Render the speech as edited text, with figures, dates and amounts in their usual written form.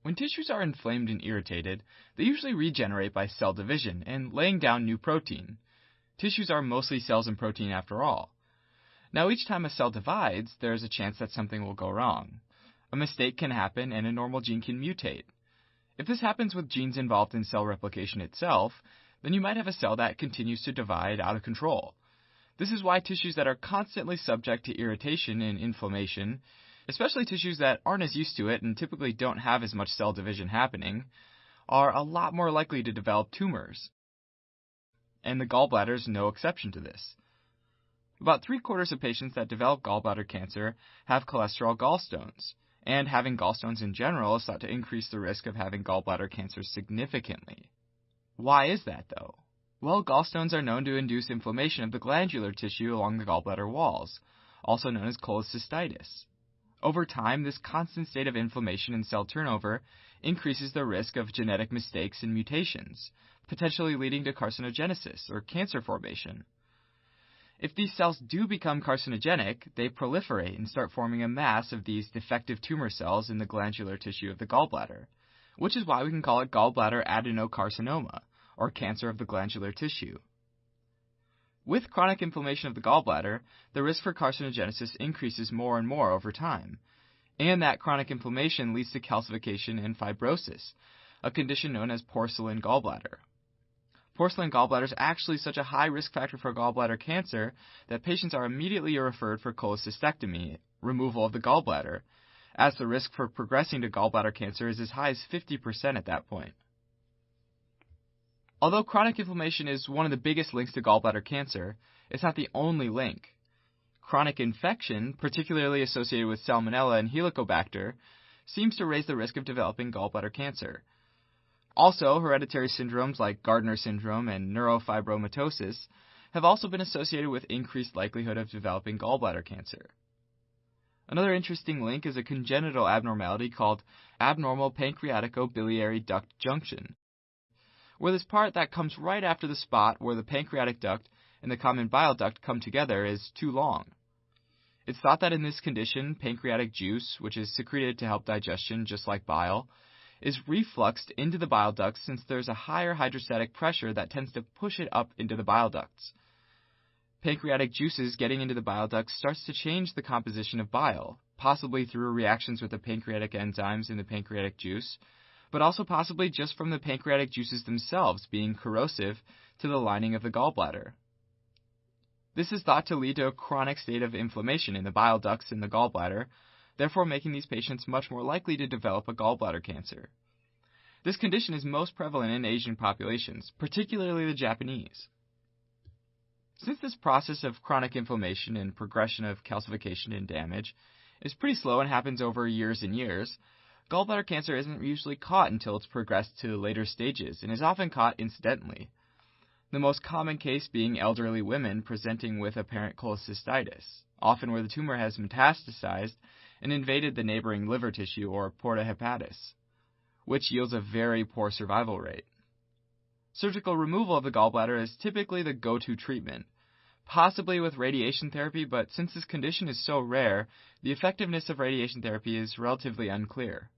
When tissues are inflamed and irritated, they usually regenerate by cell division and laying down new protein. Tissues are mostly cells and protein after all. Now, each time a cell divides, there is a chance that something will go wrong. A mistake can happen and a normal gene can mutate. If this happens with genes involved in cell replication itself, then you might have a cell that continues to divide out of control. This is why tissues that are constantly subject to irritation and inflammation, especially tissues that aren't as used to it and typically don't have as much cell division happening, are a lot more likely to develop tumors. And the gallbladder is no exception to this. About 3/4 of patients that develop gallbladder cancer have cholesterol gallstones, and having gallstones in general is thought to increase the risk of having gallbladder cancer significantly. Why is that, though? Well, gallstones are known to induce inflammation of the glandular tissue along the gallbladder walls, also known as cholecystitis. Over time, this constant state of inflammation and cell turnover increases the risk of genetic mistakes and mutations, potentially leading to carcinogenesis or cancer formation. If these cells do become carcinogenic, they proliferate and start forming a mass of these defective tumor cells in the glandular tissue of the gallbladder, which is why we can call it gallbladder adenocarcinoma, or cancer of the glandular tissue. With chronic inflammation of the gallbladder, the risk for carcinogenesis increases more and more over time, and that chronic inflammation leads to calcification and fibrosis, a condition known as porcelain gallbladder. Porcelain gallbladder is actually such a high risk factor for gallbladder cancer that patients are immediately referred for cholecystectomy, removal of the gallbladder, as the risk for progressing to gallbladder cancer is as high as 50% at that point. Although chronic inflammation is one of the biggest links to gallbladder cancer, it's not the only link. Chronic infection, particularly associated with Salmonella and Helicobacter, seems to raise the risk of developing gallbladder cancer. Also, hereditary syndromes like Gardner syndrome and neurofibromatosis have also been associated with increased likelihood of developing gallbladder cancer. Another interesting link is a congenital abnormality called abnormal pancreatico-biliary duct junction, where this part that comes right after the spot where the pancreatic duct and the common bile duct come together is too long. It's thought that in this condition, pancreatic juice, which is secreted to help digestion just like bile, is refluxed into the bile ducts since there's a higher hydrostatic pressure that tends to push it up into the bile ducts. Pancreatic juices getting into the bile ducts starts to change the composition of bile, possibly through reactions with the pancreatic enzymes in the pancreatic juice, but also possibly just from the pancreatic juices themselves being corrosive to the lining of the gallbladder. This is thought to lead to a chronic state of inflammation in the bile ducts in the gallbladder, therefore making these patients much more likely to develop a gallbladder cancer. This condition is most prevalent in Asian populations, particularly the Japanese. Since this process of chronic inflammation and progression of calcification and damage is pretty slow and happens over years and years, gallbladder cancer isn't usually caught until it's progressed to later stages and is often caught incidentally. The most common case being elderly women presenting with apparent cholecystitis, often where the tumor has metastasized and invaded the neighboring liver tissue or porta hepatis, which yields a very poor survival rate. Surgical removal of the gallbladder is typically the go-to treatment, possibly with radiation therapy, but since this condition is so rare, the effectiveness of radiation therapy is relatively unclear.